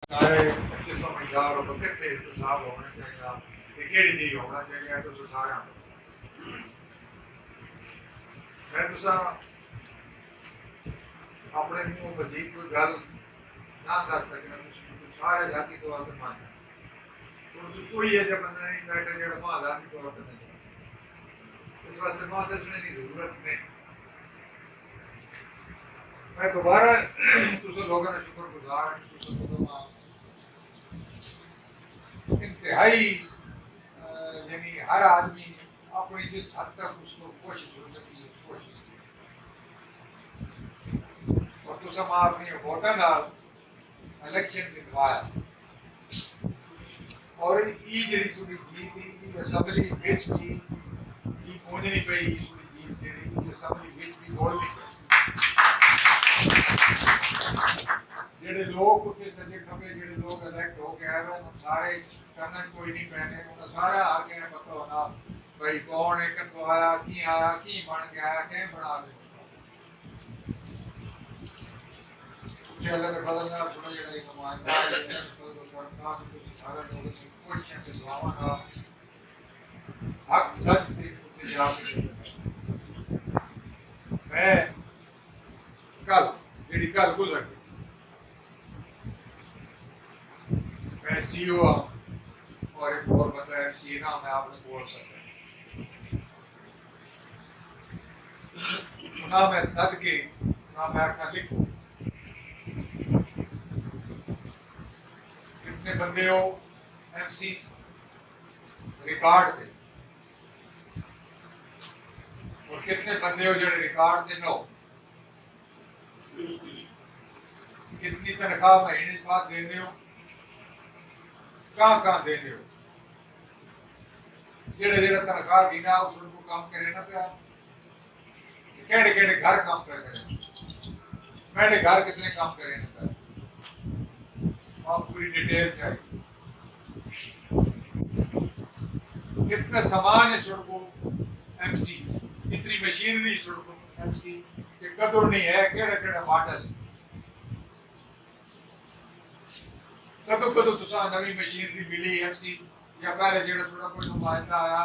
सारे अच्छे समझदार हो कितने इंतजाम होना चाहिए कि केड़ी चीज होना चाहिए तो सारा मैं तुसा अपने मुंह वजीद कोई गल ना दस सकना सारे जाति तौर पर मानना कोई है जब बंदा नहीं बैठा जो मां जाति तौर पर नहीं इस वास्ते मां दसने की जरूरत नहीं। मैं दोबारा तुझे लोगों ने शुक्रगुजार इंतहाई यानी हर आदमी अपनी जिस हद तक उसको कोशिश हो सकती है कोशिश और तो सब अपनी वोटर नाल इलेक्शन जितवाया और ये जड़ी थोड़ी जीत थी असेंबली विच भी ये पहुंचनी पई थोड़ी जीत जड़ी असेंबली विच भी बोलनी पई जेडे लोग उत्थे सजे खबे जेडे लोग इलेक्ट हो के आए हैं सारे करना कोई नहीं पहने उन्हें सारा आ गया पता होना भाई कौन है कितों आया की बन गया क्या बना के अलग बदलना थोड़ा जेड़ा नुमाइंदा है तो सरकार को सारा लोग क्वेश्चन के जवाब ना हक सच दे उत्ते जाके मैं कल जेडी कल गुजर गई मैं सीईओ और एक और बंदा एमसी ना मैं आपने बोल सकता ना मैं सद के ना मैं आखा लिखूं कितने बंदे हो एमसी रिकॉर्ड थे और कितने बंदे हो जो रिकॉर्ड थे नो कितनी तनख्वाह महीने बाद देने हो कहाँ देने हो जेड़े जेड़े तनख्वाह गिना उस को काम करे ना पिया केड़े केड़े घर काम करे मेरे घर कितने काम करे ना आप पूरी डिटेल चाहिए कितने सामान है सड़कों एमसी कितनी मशीनरी सड़कों एमसी के कदों नहीं है केड़ा केड़ा मॉडल कदों कदों तुसा नवी मशीनरी मिली एमसी या पहले जेड़ा थोड़ा कोई नुमाइंदा आया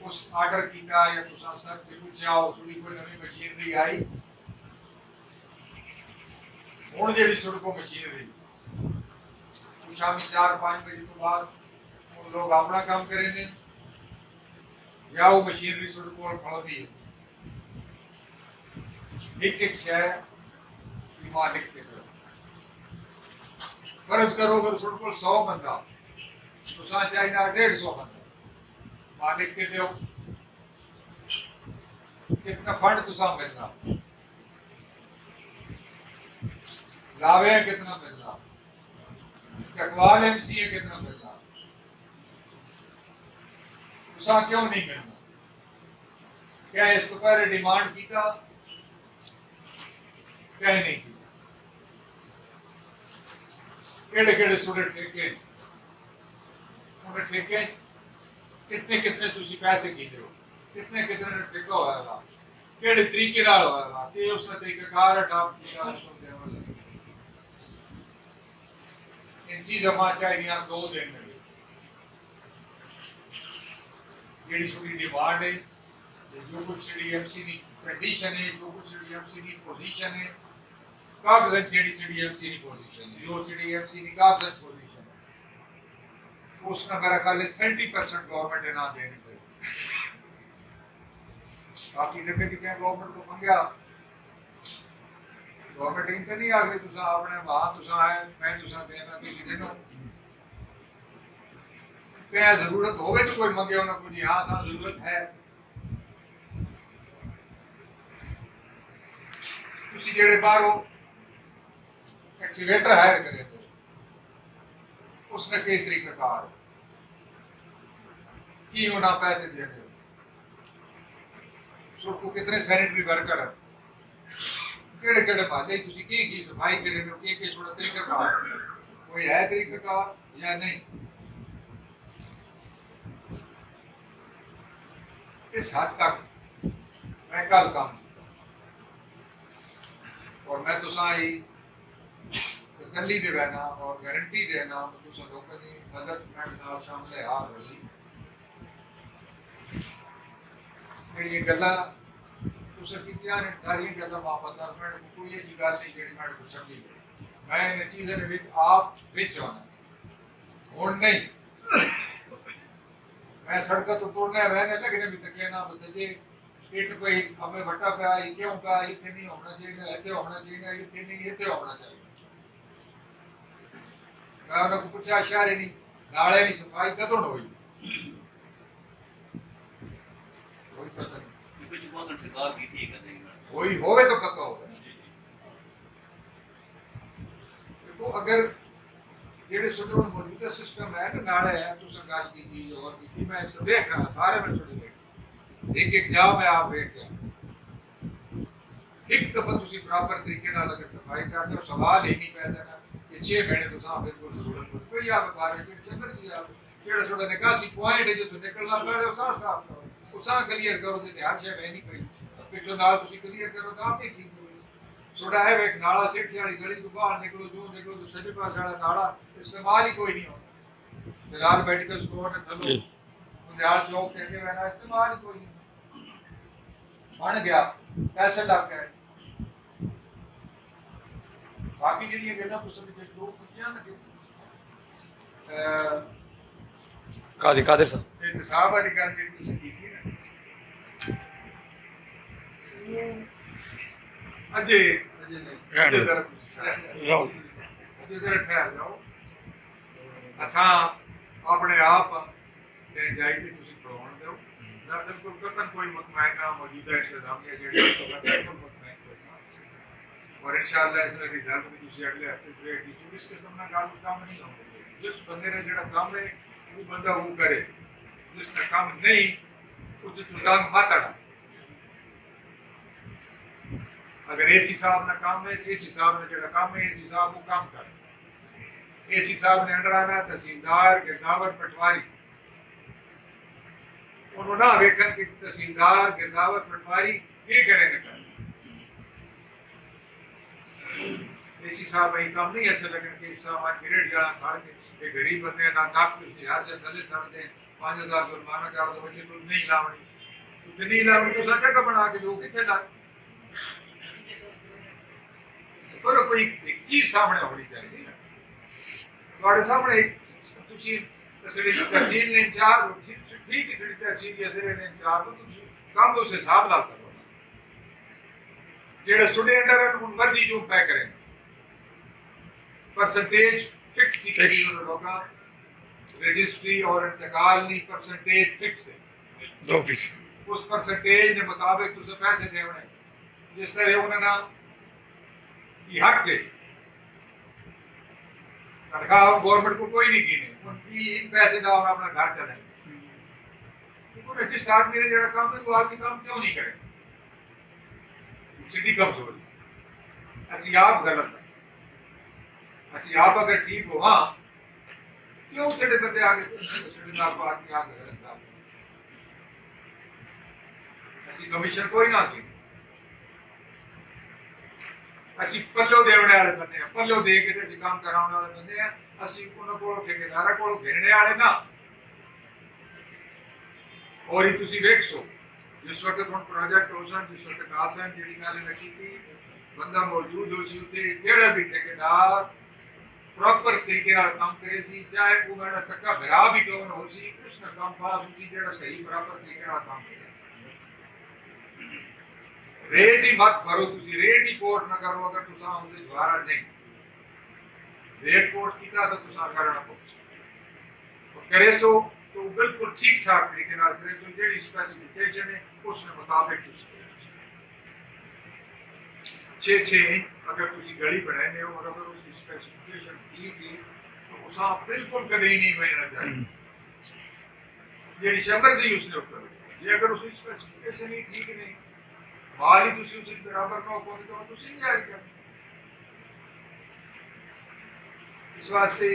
उस ऑर्डर किया या तुसा सर के पूछा और थोड़ी कोई नवी मशीनरी आई हुण जेड़ी सड़कों मशीनरी शामी 4-5 बजे तो बाद उन लोग अपना काम करेंगे या वो मशीनरी सड़कों खड़ोती है एक शहर मालिक के फर्ज करो अगर थोड़े को 100 बंदा तो चाहिए 150 बंदा मालिक के दो कितना फंड तुसा मिलना लावे कितना मिलना चकवाल एमसीए कितना मिलना तुसा क्यों नहीं मिलना क्या इस तो पहले डिमांड की था क्या नहीं की केड़े केड़े सुडे ठेके उन्हें ठेके कितने कितने तुसी पैसे कीते हो कितने कितने ठेका होया था केड़े तरीके नाल होया था कि उसने तरीकेकार अडॉप्ट किया उसको देवन लगे इन चीज़ां मां चाहिए 2 दिन में जेडी थोड़ी डिमांड है जो कुछ सीडीएमसी की कंडीशन है जो कुछ सीडीएमसी की पोजीशन है कागज जेडी सीडीएमसी की पोजीशन है जो सीडीएमसी की कागज पोजीशन है उसका मेरा ख्याल है 30% गवर्नमेंट ना देनी पड़ेगी बाकी जगह की क्या गवर्नमेंट को मंगया गवर्नमेंट इनका नहीं आखिर तुसा अपने वहां तुसा है मैं तुसा देना तुसी देनो क्या जरूरत होवे तो कोई मंगे ना कुछ हां सा जरूरत है तुसी जेड़े बाहर हो एक्सीवेटर हायर करे तो उसने कई तरीके कार की होना पैसे दे रहे हो कितने सैनिटरी वर्कर केड़े केड़े बाले तुसी की सफाई करे हो के थोड़ा तरीका कार कोई है तरीका कार या नहीं इस हद तक मैं कल काम और मैं तुसा ही तसल्ली दे रहना और गारंटी देना तुस लोगों की मदद मैं सामने आ रही जी गल्ला तुसें कीतियां ने सारी गल्लां वापस आ मैं कोई जी गल नहीं जेड़ी मैं कुछ समझी मैं इन चीज़ों के विच आप विच होना हुण नहीं मैं सड़क तो तुरने रहने लगने भी तकले ना बस जी इट कोई हमें वटा पे आई क्यों का इतने नहीं होना चाहिए इतने होना चाहिए इतने नहीं इतने होना चाहिए मैं उन्हें पूछा शहर नहीं नाले की सफाई कदों हुई कोई पता नहीं कुछ बहुत ठेकेदार की थी कहीं कोई होवे तो पता होगा देखो अगर जेडे सुनो मौजूदा सिस्टम है ना नाले है तो सरकार की थी और किसी में देखा सारे में छोड़ देख एक एक जा में आप देख के एक दफा तुसी प्रॉपर तरीके नाल अगर सफाई करते हो सवाल ही नहीं पैदा ना कि 6 महीने तो साफ बिल्कुल जरूरत नहीं कोई आप बारे में चंबर जी आप जेड़ा थोड़ा निकासी पॉइंट है जो तो निकलना पड़े वो साफ साफ करो उसा क्लियर करो तो हर शय है नहीं कोई अब जो नाल तुसी क्लियर करो तो आप ही ठीक हो थोड़ा है एक नाला सेठ वाली गली तो बाहर निकलो जो निकलो तो सजे पास वाला नाला इस्तेमाल ही कोई नहीं होता बिलाल मेडिकल स्टोर ने थलो मुंडियाल चौक ते के मैंने इस्तेमाल ही कोई नहीं बन गया पैसे लग गए बाकी जी गल्लां तुस लोग कीतियां ना कादिर साहब इंतसाब वाली गल जी तुसीं कीती ना अजे अजे नहीं अजे जरा ठहर जाओ असा अपने आप जाई थी तुसीं खड़ोण दो ना बिल्कुल कतन कोई मुतमैना मौजूदा इंतजामिया जेड़ी बिल्कुल मुतमैन कोई ना और इंशाअल्लाह इसका रिजल्ट भी तुसीं अगले हफ्ते क्रिएट कीजिए इस किस्म ना गल काम नहीं होंगे जिस बंदे ने जेड़ा काम है वो बंदा वो करे जिसने काम नहीं कुछ चुटांग मत अड़ा अगर इस हिसाब ना काम है इस हिसाब ने जेड़ा काम है इस हिसाब वो काम कर इस हिसाब ने अंडर आना तहसीलदार गिरदावर पटवारी उन्होंने ना वेखन कि तहसीलदार गिरदावर पटवारी ये करे न कर इस हिसाब में काम नहीं अच्छा लगन कि सामान गिरेड जाना खा के ये गरीब बंदे ना नाक कुछ लिहाज से थले समझते 5000 जुर्माना कर दो मुझे तो नहीं लावनी उतनी लावनी तो सका का बना के दो कितने ला पर कोई एक चीज सामने होनी चाहिए ना ਤੁਹਾਡੇ ਸਾਹਮਣੇ ਤੁਸੀਂ ਤਹਿਸੀਲ ਨੇ ਇੰਚਾਰਜ ठीक है तहसील के अधीन ने इंचार्ज तो काम तो उस हिसाब नाल करो जेड़ा स्टूडेंट है उन मर्जी जो पे करें परसेंटेज फिक्स की गई होगा रजिस्ट्री और इंतकाल नहीं परसेंटेज फिक्स है 2% उस परसेंटेज के मुताबिक तुझे पैसे देने जिस तरह उन्होंने ये हक है तनख्वाह गवर्नमेंट को कोई नहीं गिने उनकी इन पैसे ना अपना घर चलाए जिस आदमी ने जरा काम है वो आदमी काम क्यों नहीं करे सिटी कमजोरी असि आप गलत है असि आप अगर ठीक हो हाँ क्यों छड़े बंदे आगे छड़े ना आदमी आगे गलत काम असि कमीशन कोई ना की असि पल्लो देवने वाले बंदे हैं पल्लो दे के ते काम कराने वाले बंदे हैं असि उन्हां कोल ठेकेदारा कोल घेरने वाले ना और ये तुसी देखो जिस वक्त हम प्रोजेक्ट होसन जिस वक्त आसन जेडी गल लगी थी बंदा मौजूद हो सी उते जेड़ा भी ठेकेदार प्रॉपर तरीके नाल काम करे सी चाहे वो मेरा सक्का भरा भी क्यों ना हो सी उसने काम पास होती जेड़ा सही प्रॉपर तरीके नाल काम करे रेट ही मत भरो तुसी रेट ही कोट ना करो अगर तुसा उसे द्वारा नहीं रेट कोट कीता तो तुसा करना पड़े करे सो तो बिल्कुल ठीक ठाक तरीके नाल करे तो जेडी स्पेसिफिकेशन है उसके मुताबिक तुसी 6 इंच अगर तुसी गली बनाने हो और अगर उसकी स्पेसिफिकेशन ठीक है तो उसा बिल्कुल कभी नहीं बनना चाहिए जेडी शबर दी उसने ऊपर ये अगर उसकी स्पेसिफिकेशन ही ठीक नहीं माल ही तुसी उसे बराबर ना हो तो तुसी जारी कर इस वास्ते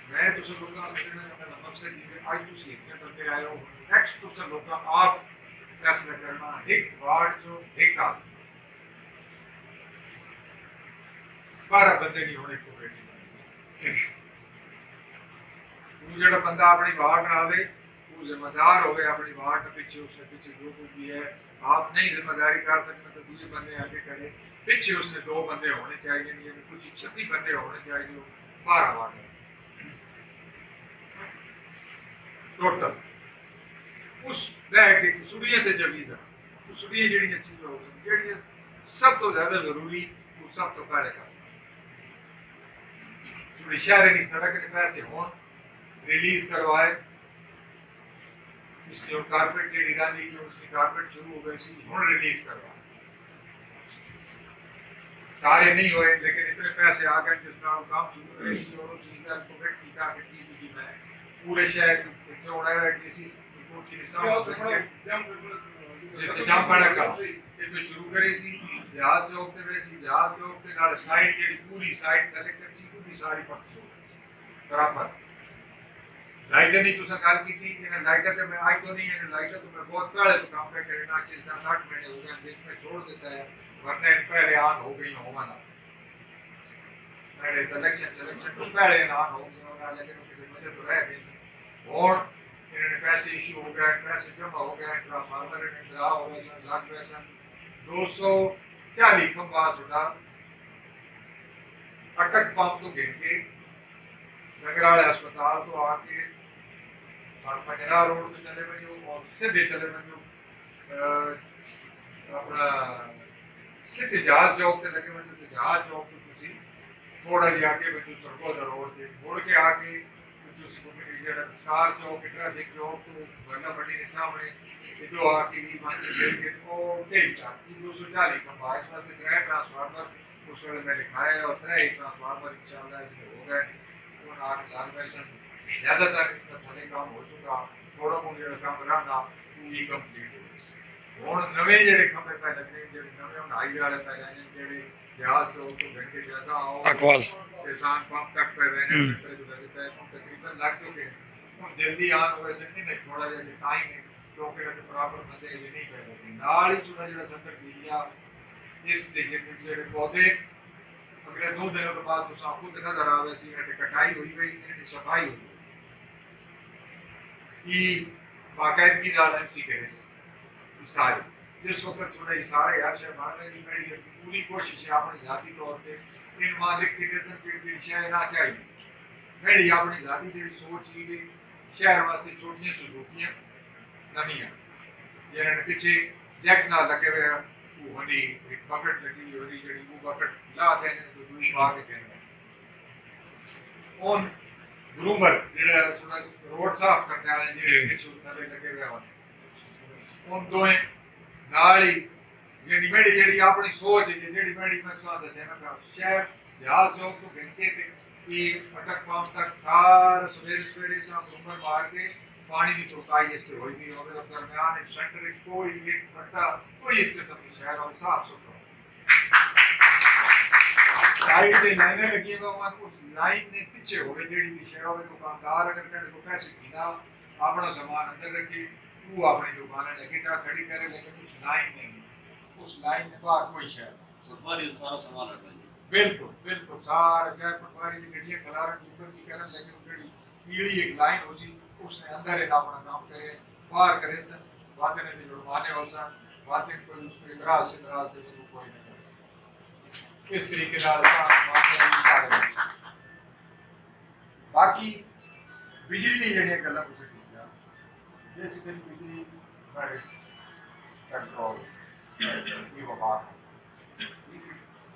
मैं तुसे लोगों का मकसद ये आज तुसी इतने बंदे आए हो नेक्स्ट तुसे लोगों आप फैसला करना एक वार्ड जो एक आदमी 12 ਬੰਦੇ ਨਹੀਂ ਹੋਣੇ ਕਮੇਟੀ वो जो बंदा अपनी वार्ड में आवे वो जिम्मेदार होवे अपनी वार्ड के पीछे उसके पीछे जो कुछ भी है आप नहीं जिम्मेदारी कर सकते तो दूसरे बंदे आके करे पीछे उसने 2 बंदे होने चाहिए नहीं कुछ 36 बंदे होने चाहिए 12 वार्ड टोटल उस बैग की सुड़ियां ते जवीजा सुड़ियां जड़ियां चीज़ां हो जड़ियां सब तो ज्यादा जरूरी वो सब तो पहले कर थोड़ी शहर नहीं सड़क ने पैसे हों रिलीज करवाए इसने कारपेट जी गांधी जो उसकी कारपेट शुरू हो गई थी हुन रिलीज करवाए सारे नहीं हुए लेकिन इतने पैसे आ गए जिस नाल काम शुरू हो गई और उसी का पॉकेट की का की मैं पूरे शहर में होना है किसी कोठी निशान जम पड़ा का ये तो शुरू करी सी जहाज चौक ते वैसी जहाज चौक के नाल साइड जेडी पूरी साइड तले कच्ची पूरी सारी पक्की हो गई बराबर लाइटर नहीं तुसा गल की थी कि लाइटर तो मैं आज तो नहीं है लाइटर तो मैं बहुत पहले तो काम पे करे ना 6-7 महीने हो गए बीच में छोड़ देता है वरना पहले आन हो गई हो ना मेरे सिलेक्शन तो पहले आन हो गई होगा लेकिन किसी वजह तो रह गई और इन्होंने पैसे इशू हो गए पैसे जमा हो गए ट्रांसफार्मर ने ड्रा हो गए लाख पैसा 240 खंबा छुटा अटक पंप तो गिन के नगराले अस्पताल तो आके पंजरा रोड पे चले वजो और सीधे चले वजो अपना सीधे जहाज चौक से लगे वजो तो जहाज चौक तो तुसी थोड़ा जिहा आगे वजो सरकोदा रोड पे मुड़ के आके तुसी कम्युनिटी जेड़ा स्टार चौक ट्रैफिक चौक तो बंदा मंडी के सामने इधो आके ही मार्केट जेल के ओ तेज था 240 का बाइक में से ट्रांसफार्मर उस वेले मैं लिखाया और 3 ट्रांसफार्मर इंशाल्लाह इसमें हो गए और आगे लाल ज्यादातर इसका सारे काम हो चुका थोड़ा बहुत जो काम रहा ये कंप्लीट हो हुन नवे जेडे खंबे पे लगने जेडे नवे हुन हाईवे वाले पे जाने जेडे जहाज चौक तो घंटे ज्यादा हो अकवाल किसान पंप तक पे रहने पे जो लगे पे तकरीबन लग चुके हुन जल्दी आन हो ऐसे नहीं थोड़ा जिहा टाइम है क्योंकि तो बराबर बंदे ये नहीं कर सकते नाल ही थोड़ा जेड़ा संकट मीडिया इस तरीके जेडे पौधे अगले 2 दिनों के बाद तो खुद नजर आवे सी कटाई हुई गई इनकी सफाई हुई कि बाकायदगी नाल एमसी करे सारे जिस वक्त थोड़ा सारे यार शहबान ने मेरी पूरी कोशिश है अपनी जाती तौर पे इन मालिक की नजर की शहर ना चाहिए मेरी अपनी जाती जेडी सोच ही भी शहर वास्ते छोटियां सुजुकियां नवियां जिन्होंने पीछे जैक ना लगे हुए वो हनी एक बकेट लगी हुई होनी जेडी वो बकेट ला देने तो दूसरी बाहर देने on ग्रूमर जेड़ा थोड़ा रोड साफ करने वाले जेडे पीछे थले लगे हुए होने उन दोए नाल ही जेडी मेरी जेडी अपनी सोच है जेडी मेरी मैं साथ देना का शहर जहाज चौक तो घंटे पे कि अटक पंप तक सारा सवेरे सा ग्रूमर मार के पानी की चौकाई इससे होई नहीं होवे और दरमियान एक सेंटर कोई एक घंटा कोई इस किस्म की शहर और साफ सुथरा साइड पे लाइनें लगी हुई हैं उस लाइन ने पीछे होवे जेडी भी शहर और दुकानदार अगर कहने को पैसे गिना अपना सामान अंदर रखे वो अपनी दुकान लगे जा खड़ी करे लेकिन उस लाइन नहीं उस लाइन में बाहर कोई शहर सरकारी सारा सामान रखना बिल्कुल बिल्कुल सारा चाहे पटवारी की गड्डियां खलारन ऊपर की करन लेकिन जेडी पीली एक लाइन होसी उसने अंदर है अपना काम करे बाहर करे सन वादे ने जुर्माने हो सन वादे कोई उस पे इतराज से कोई नहीं करे इस तरीके नाल बाकी बिजली दी जेडी गल्लां कुछ कीतियां बेसिकली बिजली बड़े कंट्रोल ये वफाक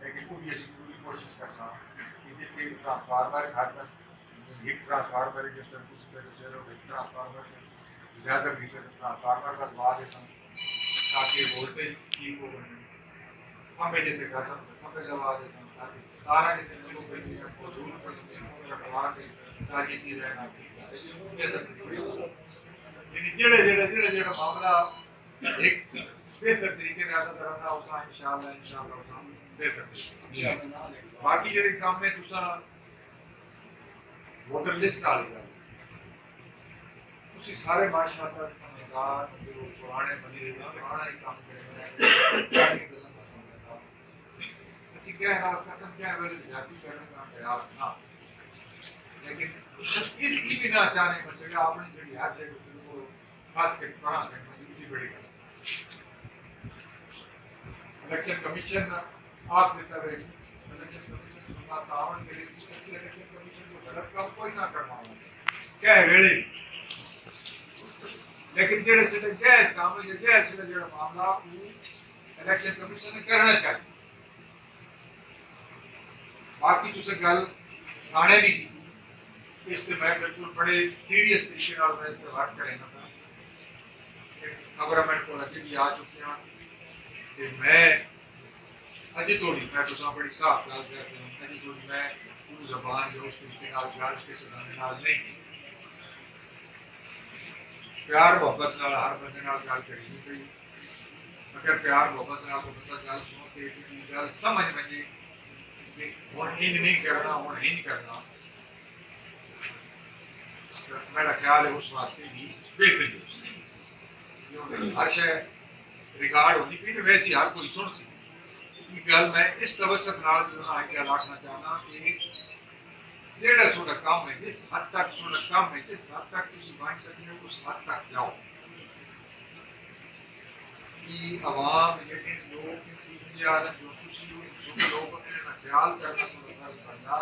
लेकिन पूरी ऐसी पूरी कोशिश करता कि जितने ट्रांसफार्मर घट एक ट्रांसफार्मर जिस तरह कुछ पे चलो एक ट्रांसफार्मर ज़्यादा भीतर ट्रांसफार्मर का दबा देता ताकि वोल्टेज ठीक हो खंबे जैसे खत्म खंबे दबा देता ताकि तारा जैसे लोगों को दुनिया को दूर कर देते रखवा के ताकि चीज़ है ना ठीक है यानी जेड़ा मामला एक बेहतर तरीके से आता करना उसा इंशाल्लाह उसा बेहतर बाकी जेडे काम में तुसा वोटर लिस्ट वाली गल तुसी सारे माशाअल्लाह समझदार जो पुराने बंदे पुराना ही काम करे ਅਸੀਂ ਕਹਿ ਨਾਲ ਕਤਨ ਕਹਿ ਵੇਲੇ ਜਾਤੀ ਕਰਨ ਦਾ ਪ੍ਰਯਾਸ ਨਾ लेकिन इस भी ना जाने पर जगह आपने जड़ी हाथ जेड़ को खास के पढ़ा से मजबूरी बड़ी कर इलेक्शन कमीशन आप देता रहे इलेक्शन कमीशन का तावन के लिए इस इलेक्शन कमीशन को गलत काम कोई ना करवाओ क्या है वेले लेकिन जेड़े से जायज काम है जायज से जेड़ा मामला इलेक्शन कमीशन ने करना चाहिए बाकी तुसे गल थाने नहीं की इस ते मैं बिल्कुल बड़े सीरियस तरीके नाल मैं इस पे वर्क करेना था खबर मैं को लगे भी आ चुकी हां ते मैं अजे तोड़ी मैं तुसा बड़ी साफ गल कर रहा हूं अजे तोड़ी मैं वो जबान जो उस तरीके नाल प्यार के सदाने नाल नहीं प्यार मोहब्बत नाल हर बंदे नाल गल करी नहीं पई अगर प्यार मोहब्बत नाल को पता गल सुन के गल समझ में कि हुन इंज नहीं करना हुन इंज करना मेरा ख्याल है उस वास्ते भी बेहतरी हर शय रिकॉर्ड होनी पी वैसी हर कोई सुन सी गल मैं इस तवसत नाल जो ना क्या आखना चाहना कि जेड़ा सोडा काम है जिस हद तक सोडा काम है जिस हद तक तुसी मान सकते हो उस हद तक जाओ कि आवाम लेकिन लोग की याद जो तुसी जो लोग अपने ख्याल करना सोडा फर्ज बनना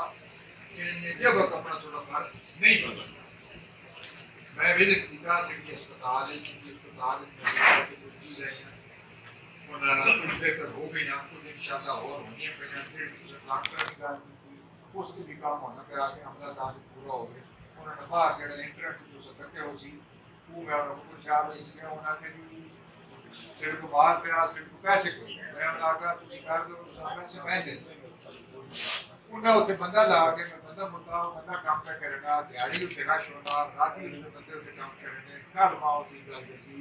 इन्हें जब अपना सोडा फर्ज नहीं बनता मैं विजिट किया सिटी अस्पताल है सिटी अस्पताल में चीज आई है उन्होंने कुछ बेहतर हो गई ना कुछ इंशाल्लाह और होनी है पहले फिर डॉक्टर की गल की उसके भी काम होना पे आके हमला दान पूरा हो गया उन्होंने बाहर जेड़ा एंट्रेंस जो सतके हो सी वो मैं उनको ख्याल है कि उन्होंने भी सिर को बाहर पे आ सिर को कैसे कोई मैं लगा तुसी कर दो सामने से मैं दे उन्हें उसे बंदा ला के बंदा मुताव बंदा काम पे करेगा दिहाड़ी उसे रश होना राती उसे बंदे उसे काम करने कल माओ सी गल देसी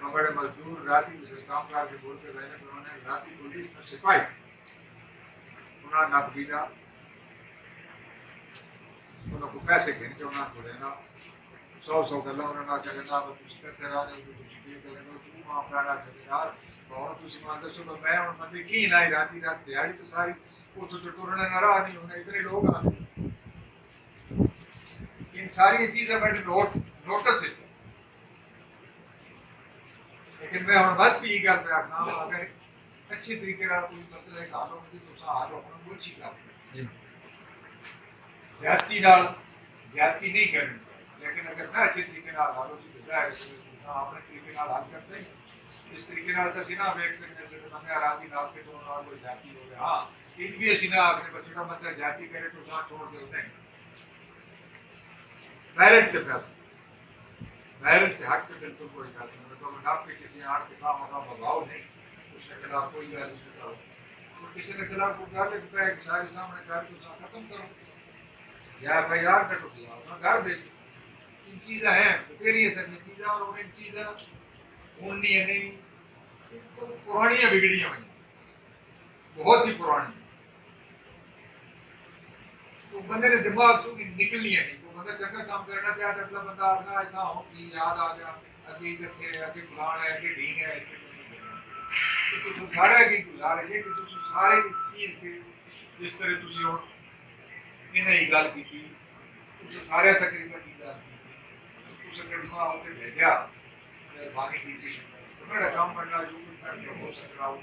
बड़े मजदूर राती उसे काम करके बोल के रहने पर उन्होंने राती पुलिस में सिपाही उन्होंने नक बीजा उनको पैसे गिन के उन्होंने थोड़े ना 100 गल्ला उन्होंने चलना कुछ करते रहने कुछ ये करेंगे तू वहां प्राणा ठेकेदार और तुसी मान दो सुबह मैं और बंदे की ना राती रात दिहाड़ी तो सारी वो तो टुरने ना रहा नहीं होने इतने लोग आ इन सारी चीजें मैंने नोटिस है लेकिन मैं और बात भी गल पे आखना अगर अच्छी तरीके नाल कोई मसला है हाल होगी तो सा हाल होना वो अच्छी गल है जाति नहीं करनी लेकिन अगर मैं अच्छे तरीके नाल हाल हो तो जाए तो अपने तरीके नाल हाल करते हैं इस तरीके नाल तो ना वेख सकते हैं बंदे राती नाल के तो नाल कोई जाति हो गया हां इन भी ऐसी ना अपने बच्चों बंदा जाति करे तो वहां छोड़ दे नहीं डायरेक्ट के फैसला डायरेक्ट के हक पे बिल्कुल कोई बात नहीं तो ना पे किसी आड़ के काम का बगाव नहीं उसके खिलाफ कोई गल नहीं करो तो किसी के खिलाफ कोई गल है कि सारी सामने कर तो खत्म करो या एफआईआर कटो दिया अपना घर भेज इन चीजें हैं तेरी असर में चीजें और इन चीजें होनी है नहीं तो पुरानी बिगड़ी हुई बहुत ही पुरानी तो बंदे ने दिमाग चो निकलनी है नहीं तो बंदा चंगा काम करना चाहता अगला बंदा अपना ऐसा हो कि याद आ गया अगे करते हैं अगे फलान है अगे ढीन है तो तुम सारे की गुजारिश है कि तुम सारे इस चीज के जिस तरह तुसी हो इन्हें ही गल की थी तुम सारे तकरीबन की गल की तुम अगर दिमाग होते भेजा मेहरबानी की थी तो मेरा काम करना जो कुछ करना हो सकता हूँ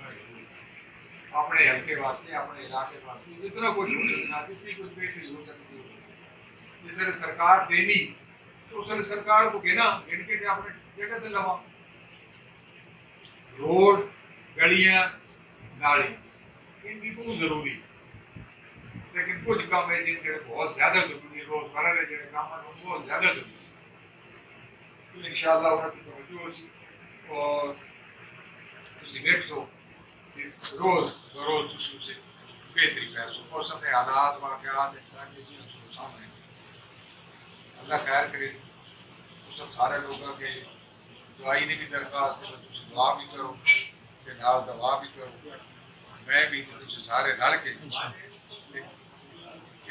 अपने हल्के वास्ते अपने इलाके वास्ते जितना कुछ हो सकता जितनी कुछ बेहतरी हो सकती है जिस तरह सरकार देनी तो उस सरकार को कहना इनके अपने जगह से लवा रोड गलियां नालियां इनकी बहुत जरूरी लेकिन कुछ काम है जिनके बहुत ज्यादा जरूरी है रोजमर्रा के जो काम है बहुत ज्यादा जरूरी है तो इंशाअल्लाह उन्होंने तवज्जो होगी और तुसी देखो रोज उसे बेहतरी फैसलो मौसम में हालात वाकयात इंसान के जीवन के सामने अल्लाह खैर करे सब सारे लोगों के दुआई ने भी दरखास्त है तुम दुआ भी करो के नाल दवा भी करो मैं भी तुम सारे रल के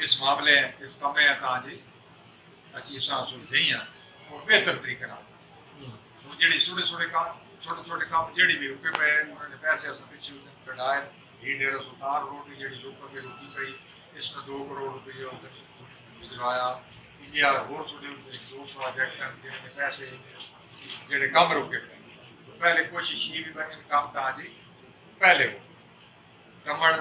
इस मामले इस कमे तां जी असी इसा सुलझे हैं और बेहतर तरीके नाल जेडी छोटे छोटे काम जेडी भी रुके पे उन्होंने पैसे पिछले कढ़ाए ये डेरा सुल्तान रोड की जी लोगों के रुकी पई इसमें 2 करोड़ रुपये भिजवाया इंडिया होर थोड़े 2 प्रोजेक्ट जिन्हें पैसे जेडे कम रुके पे तो पहले कोशिश ये भी बनी काम था जी पहले हो कमड़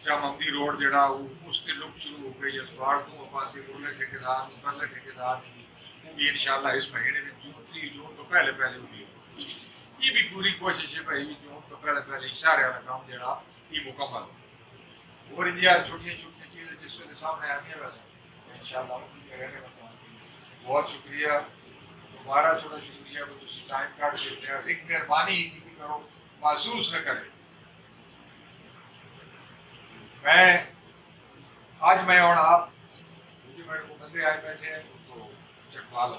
चामंदी रोड जड़ा उसके लुक शुरू हो गई असवाड़ तो पासे उरले ठेकेदार नहीं परले ठेकेदार नहीं वो भी इंशाल्लाह इस महीने में जून 3 जून तो पहले होगी ये भी पूरी कोशिश है भाई जून तो पहले इशारे वाला काम जड़ा ये मुकम्मल हो और इंडिया छोटी चीज़ें जिस वजह सामने आनी है वैसे इंशाल्लाह रहने का बहुत शुक्रिया तुम्हारा थोड़ा शुक्रिया वो टाइम काट देते हैं एक मेहरबानी ही करो महसूस न करें मैं और आप मेरे को बंदे आए बैठे हैं तो चकवा लो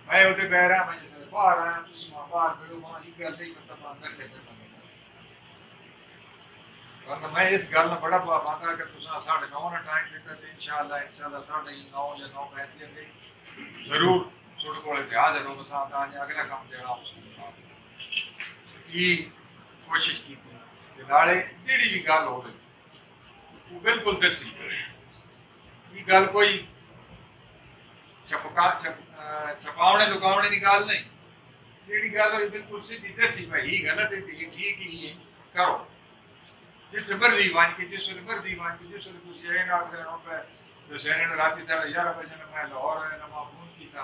मैं उधर बह रहा मैं जैसे बाहर आया तो बाहर मिलो वहाँ ही गल नहीं मतलब अंदर के वरना मैं इस गल में बड़ा पाबंद है कि तुसा 9:30 ना टाइम देता तो इंशाल्लाह 9:30 या 9:35 दे जरूर थोड़े कोले ध्यान रहो बस आज अगला काम जेड़ा की कोशिश की थी नाले जेड़ी भी गल हो गई वो बिल्कुल दसी ये गल कोई छपावने लुकावने की गल नहीं जेड़ी गल हुई बिल्कुल सीधी दसी भाई ये गलत है ये ठीक ही करो जिस मर्जी वन की जिस मर्जी वन की जिस कुछ ये ना देना पे दशहरे ने रात 11:30 बजे मैं लाहौर आया ना फोन किया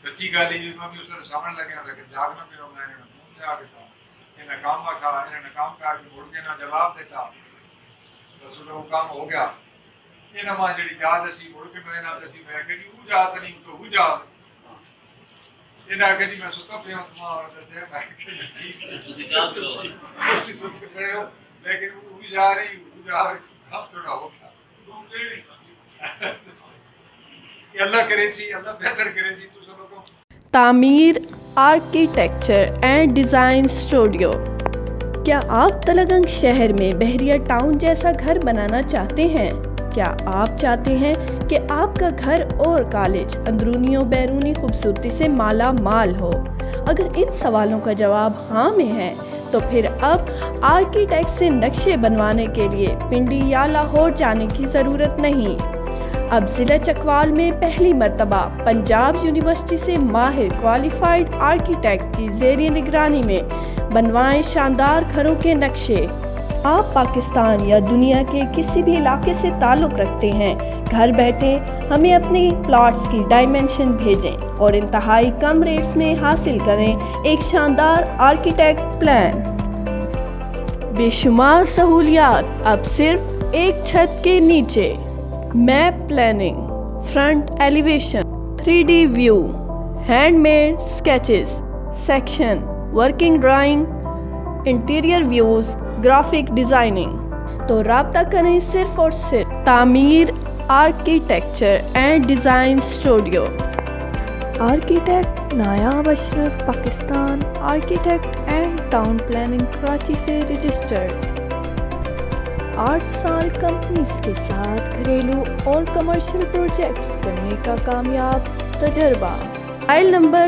सच्ची गल ही मैं भी उस सामने लगे लेकिन जागना पे मैंने फोन जा देता इन्हें काम खा इन्हें काम काज मुड़ के ना जवाब देता बस वो काम हो गया ये ना मां जड़ी याद असी मुड़ के मैं ना दसी मैं कि वो जात नहीं तो वो जात इन्हें आके जी मैं सुता पे मां दसे मैं कि ठीक है ਤੁਸੀਂ ਕਹਾਂ ਕਰੋ उसी सुते पे हो लेकिन वो भी जा रही काम थोड़ा हो गया ये अल्लाह करे सी अल्लाह बेहतर करे सी तो सब को तामीर आर्किटेक्चर एंड डिज़ाइन स्टूडियो। क्या आप तलगंग शहर में बहरिया टाउन जैसा घर बनाना चाहते हैं? क्या आप चाहते हैं कि आपका घर और कॉलेज अंदरूनी और बैरूनी खूबसूरती से माला माल हो? अगर इन सवालों का जवाब हाँ में है तो फिर अब आर्किटेक्ट से नक्शे बनवाने के लिए पिंडी या लाहौर जाने की ज़रूरत नहीं। अब ज़िला चकवाल में पहली मर्तबा पंजाब यूनिवर्सिटी से माहिर क्वालिफाइड आर्किटेक्ट की ज़ेरी निगरानी में बनवाएं शानदार घरों के नक्शे। आप पाकिस्तान या दुनिया के किसी भी इलाके से ताल्लुक़ रखते हैं, घर बैठे हमें अपने प्लॉट्स की डायमेंशन भेजें और इंतहाई कम रेट्स में हासिल करें एक शानदार आर्किटेक्ट प्लान। बेशुमार सहूलियात अब सिर्फ एक छत के नीचे। Map planning, front elevation, 3D view, handmade sketches, section, working drawing, interior views, graphic designing. तो राब्ता करें सिर्फ और सिर्फ तामीर architecture and design studio. Architect Nayab Ashraf Pakistan architect and town planning Karachi से रजिस्टर्ड। 8 साल कंपनीज के साथ घरेलू और कमर्शियल प्रोजेक्ट्स करने का कामयाब तजर्बा। File number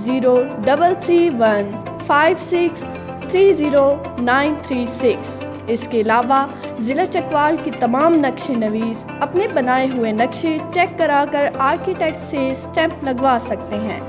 0331563036। इसके अलावा ज़िला चकवाल की तमाम नक्शे नवीस अपने बनाए हुए नक्शे चेक कराकर आर्किटेक्ट से स्टैंप लगवा सकते हैं।